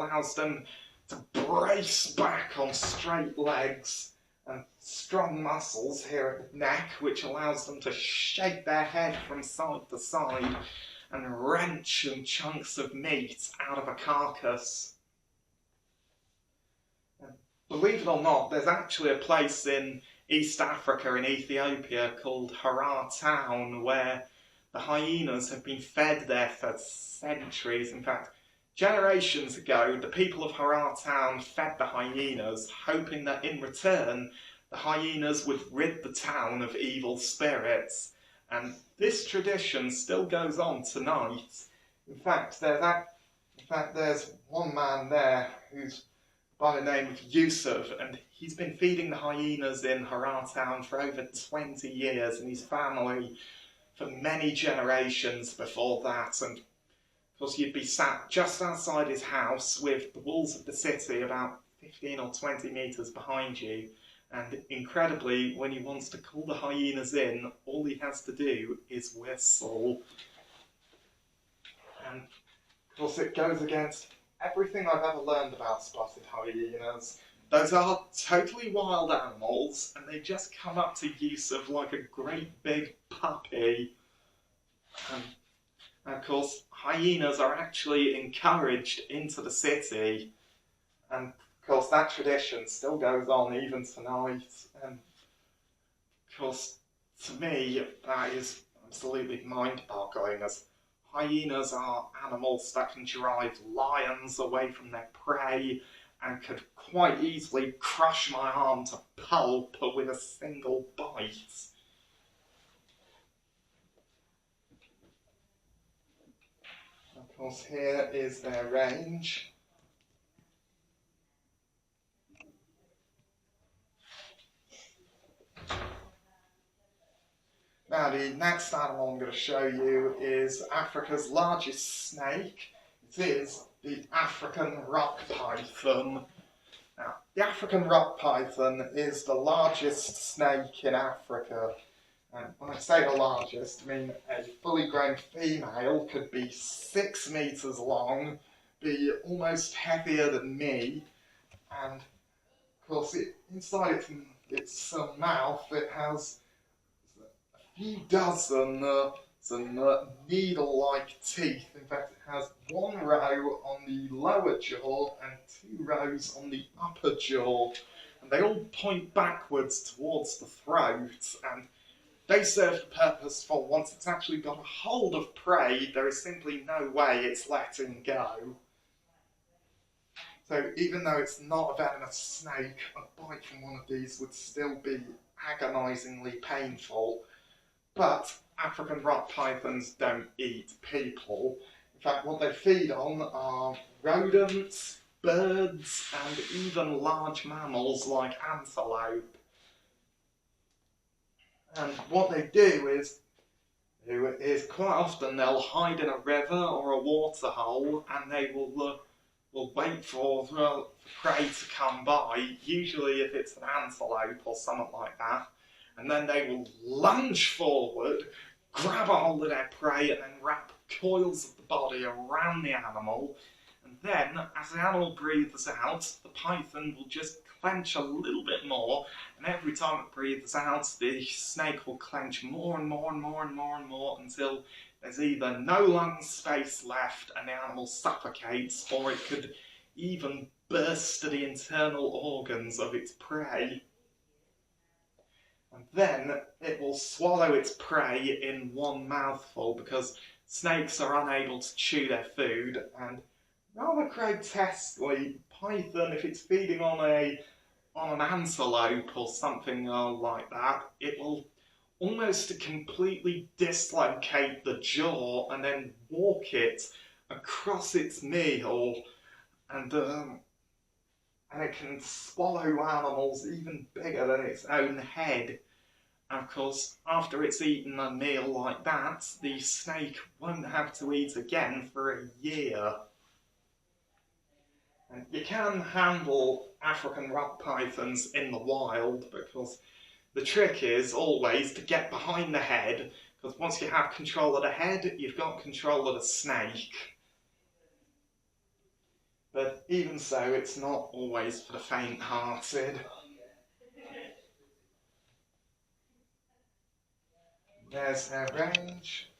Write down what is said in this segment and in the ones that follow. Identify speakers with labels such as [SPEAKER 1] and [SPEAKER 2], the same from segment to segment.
[SPEAKER 1] allows them to brace back on straight legs, and strong muscles here at the neck, which allows them to shake their head from side to side and wrench chunks of meat out of a carcass. And believe it or not, there's actually a place in East Africa, in Ethiopia, called Harar Town, where the hyenas have been fed there for centuries. In fact, generations ago, the people of Harar Town fed the hyenas, hoping that in return, the hyenas would rid the town of evil spirits. And this tradition still goes on tonight. In fact, there's one man there who's by the name of Yusuf, and he's been feeding the hyenas in Harar Town for over 20 years, and his family for many generations before that. And of course, you'd be sat just outside his house with the walls of the city about 15 or 20 metres behind you. And incredibly, when he wants to call the hyenas in, all he has to do is whistle. And of course, it goes against everything I've ever learned about spotted hyenas. Those are totally wild animals, and they just come up to Yusuf like a great big puppy. And of course, hyenas are actually encouraged into the city, and of course that tradition still goes on even tonight. And of course, to me, that is absolutely mind-boggling, as hyenas are animals that can drive lions away from their prey and could quite easily crush my arm to pulp with a single bite. Of course, here is their range. Now, the next animal I'm going to show you is Africa's largest snake. It is the African rock python. Now, the African rock python is the largest snake in Africa. And when I say the largest, I mean a fully grown female could be 6 metres long, be almost heavier than me, and of course inside its mouth it has a few dozen needle-like teeth. In fact, it has 1 row on the lower jaw and 2 rows on the upper jaw, and they all point backwards towards the throat, and they serve the purpose for once it's actually got a hold of prey, there is simply no way it's letting go. So even though it's not a venomous snake, a bite from one of these would still be agonisingly painful. But African rock pythons don't eat people. In fact, what they feed on are rodents, birds, and even large mammals like antelope. And what they do is quite often they'll hide in a river or a water hole, and they will wait for prey to come by, usually if it's an antelope or something like that, and then they will lunge forward, grab a hold of their prey, and then wrap coils of the body around the animal. And then, as the animal breathes out, the python will just clench a little bit more, and every time it breathes out, the snake will clench more and more and more and more and more until there's either no lung space left and the animal suffocates, or it could even burst the internal organs of its prey. And then it will swallow its prey in one mouthful, because snakes are unable to chew their food, and rather grotesquely, python, if it's feeding on an antelope or something like that, it will almost completely dislocate the jaw and then walk it across its meal, and it can swallow animals even bigger than its own head. And of course, after it's eaten a meal like that, the snake won't have to eat again for a year. And you can handle African rock pythons in the wild, because the trick is always to get behind the head, because once you have control of the head, you've got control of the snake. But even so, it's not always for the faint-hearted. There's their range.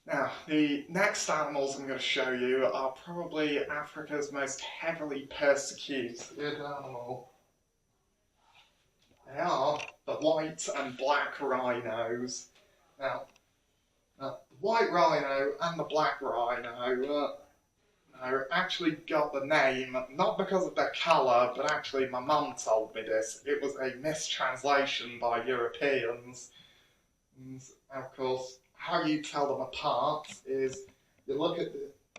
[SPEAKER 1] Now, the next animals I'm going to show you are probably Africa's most heavily persecuted animal. They are the white and black rhinos. Now the white rhino and the black rhino actually got the name not because of their colour, but actually my mum told me this. It was a mistranslation by Europeans. And of course, how you tell them apart is you look at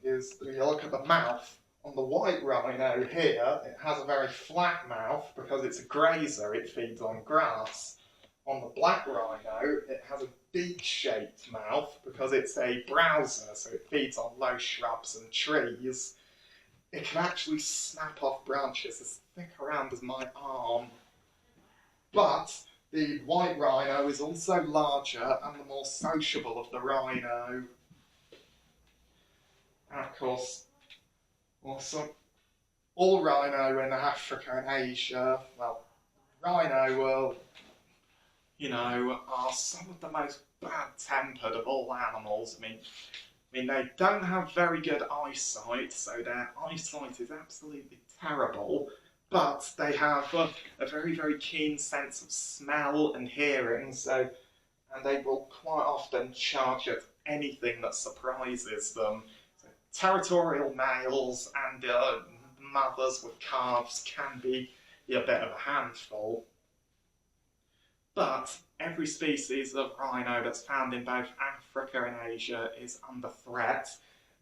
[SPEAKER 1] the mouth. On the white rhino here, it has a very flat mouth because it's a grazer, it feeds on grass. On the black rhino, it has a beak-shaped mouth because it's a browser, so it feeds on low shrubs and trees. It can actually snap off branches as thick around as my arm. But the white rhino is also larger and the more sociable of the rhino. And of course, also, all rhino in Africa and Asia, well, rhino, are some of the most bad-tempered of all animals. I mean, they don't have very good eyesight, so their eyesight is absolutely terrible, but they have a very, very keen sense of smell and hearing, and they will quite often charge at anything that surprises them. So, territorial males and mothers with calves can be a bit of a handful. But every species of rhino that's found in both Africa and Asia is under threat,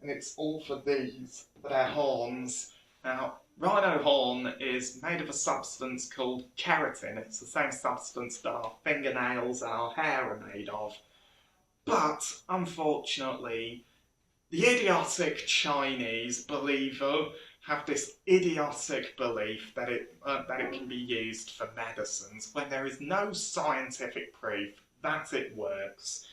[SPEAKER 1] and it's all for their horns. Now, rhino horn is made of a substance called keratin. It's the same substance that our fingernails and our hair are made of. But, unfortunately, the idiotic Chinese have this idiotic belief that it can be used for medicines when there is no scientific proof that it works.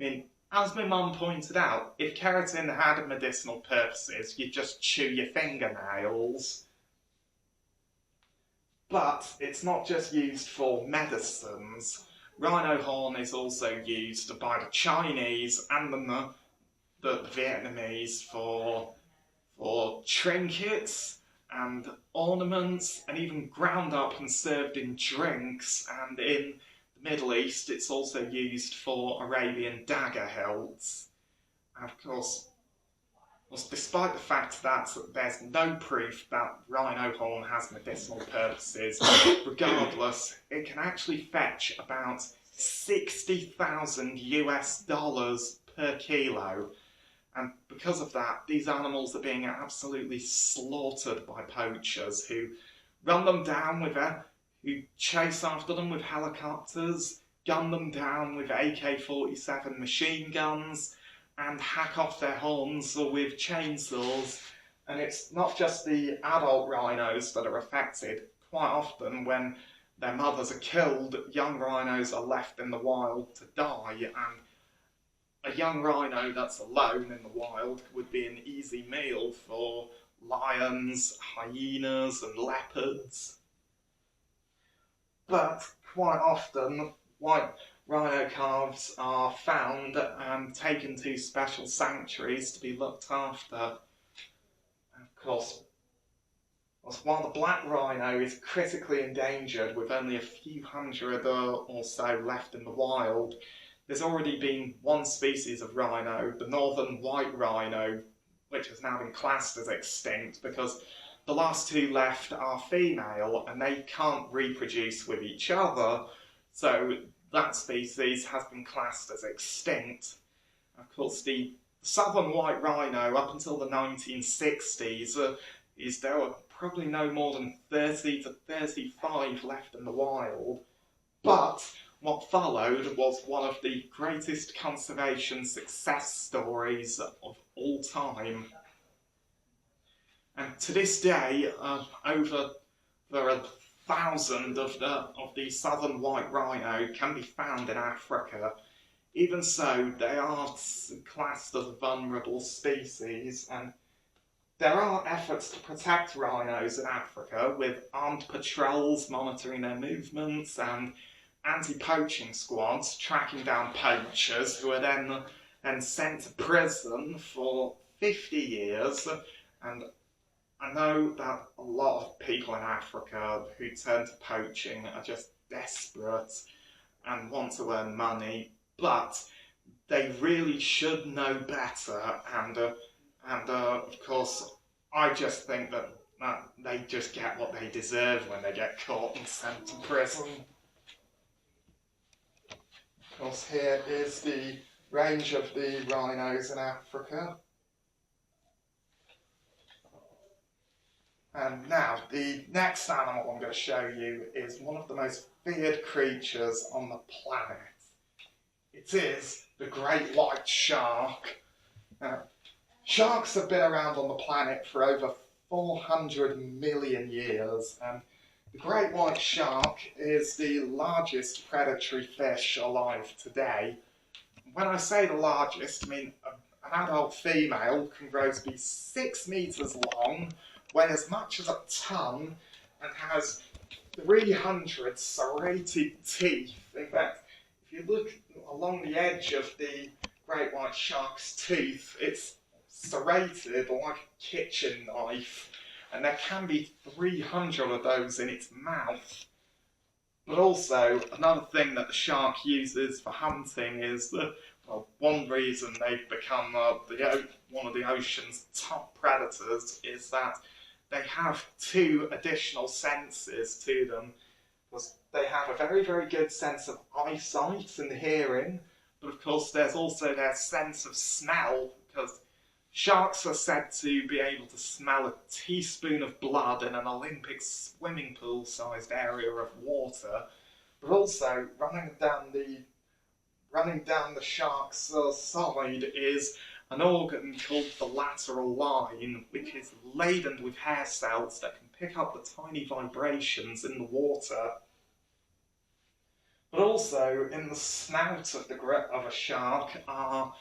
[SPEAKER 1] I mean, as my mum pointed out, if keratin had medicinal purposes, you'd just chew your fingernails. But it's not just used for medicines. Rhino horn is also used by the Chinese and the Vietnamese for trinkets and ornaments, and even ground up and served in drinks, and in the Middle East it's also used for Arabian dagger hilts. And of course, despite the fact that there's no proof that rhino horn has medicinal purposes, regardless, it can actually fetch about $60,000 per kilo. And because of that, these animals are being absolutely slaughtered by poachers who run them down who chase after them with helicopters, gun them down with AK-47 machine guns, and hack off their horns with chainsaws. And it's not just the adult rhinos that are affected. Quite often, when their mothers are killed, young rhinos are left in the wild to die, and a young rhino that's alone in the wild would be an easy meal for lions, hyenas and leopards. But quite often, white rhino calves are found and taken to special sanctuaries to be looked after. And of course, while the black rhino is critically endangered with only a few hundred or so left in the wild, there's already been one species of rhino, the northern white rhino, which has now been classed as extinct because the last two left are female and they can't reproduce with each other, so that species has been classed as extinct. Of course, the southern white rhino, up until the 1960s, there were probably no more than 30 to 35 left in the wild, but what followed was one of the greatest conservation success stories of all time. And to this day, over 1,000 of the southern white rhino can be found in Africa. Even so, they are classed as a vulnerable species, and there are efforts to protect rhinos in Africa, with armed patrols monitoring their movements and anti-poaching squads tracking down poachers who are then sent to prison for 50 years. And I know that a lot of people in Africa who turn to poaching are just desperate and want to earn money, but they really should know better. And of course, I just think that they just get what they deserve when they get caught and sent to prison. Of course, here is the range of the rhinos in Africa. And now, the next animal I'm going to show you is one of the most feared creatures on the planet. It is the great white shark. Now, sharks have been around on the planet for over 400 million years, and the great white shark is the largest predatory fish alive today. When I say the largest, I mean an adult female can grow to be 6 meters long, weigh as much as a ton, and has 300 serrated teeth. In fact, if you look along the edge of the great white shark's teeth, it's serrated like a kitchen knife, and there can be 300 of those in its mouth. But also, another thing that the shark uses for hunting is that, well, one reason they've become one of the ocean's top predators is that they have 2 additional senses to them. Because they have a very, very good sense of eyesight and hearing, but of course there's also their sense of smell, because sharks are said to be able to smell a teaspoon of blood in an Olympic swimming pool sized area of water. But also, running down the shark's side is an organ called the lateral line, which is laden with hair cells that can pick up the tiny vibrations in the water. But also, in the snout of a shark are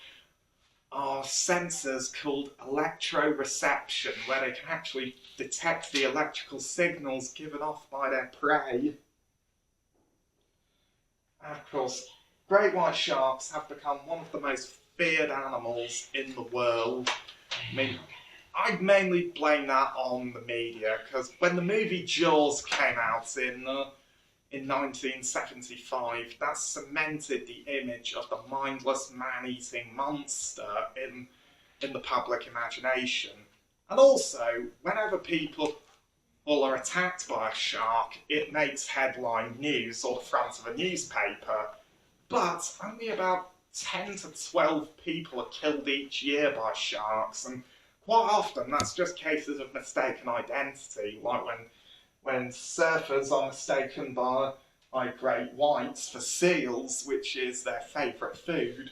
[SPEAKER 1] sensors called electroreception, where they can actually detect the electrical signals given off by their prey. And of course, great white sharks have become one of the most feared animals in the world. I mean, I'd mainly blame that on the media, because when the movie Jaws came out in 1975, that cemented the image of the mindless man-eating monster in the public imagination. And also, whenever people are attacked by a shark, it makes headline news or the front of a newspaper. But only about 10 to 12 people are killed each year by sharks, and quite often that's just cases of mistaken identity, like when surfers are mistaken by great whites for seals, which is their favourite food.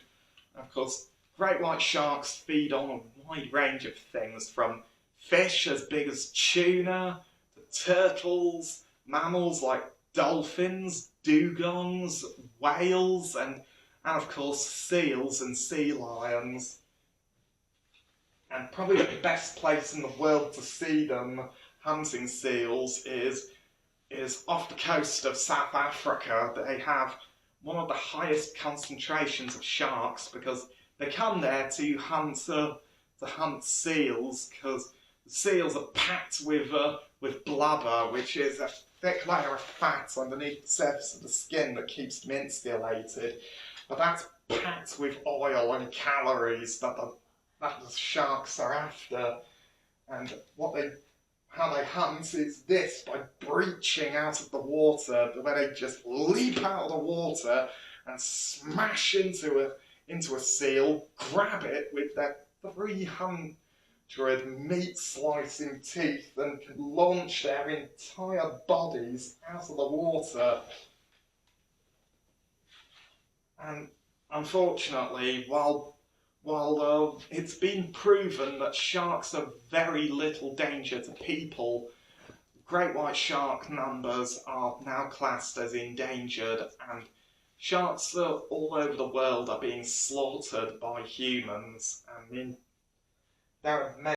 [SPEAKER 1] Of course, great white sharks feed on a wide range of things, from fish as big as tuna, to turtles, mammals like dolphins, dugongs, whales, and of course seals and sea lions. And probably the best place in the world to see them hunting seals is off the coast of South Africa. They have one of the highest concentrations of sharks, because they come there to hunt seals, because the seals are packed with blubber, which is a thick layer of fat underneath the surface of the skin that keeps them insulated. But that's packed with oil and calories that the sharks are after. And how they hunt is this, by breaching out of the water, where they just leap out of the water and smash into a seal, grab it with their 300 meat-slicing teeth, and can launch their entire bodies out of the water. And unfortunately, while it's been proven that sharks are very little danger to people, great white shark numbers are now classed as endangered, and Sharks all over the world are being slaughtered by humans. I mean, there are many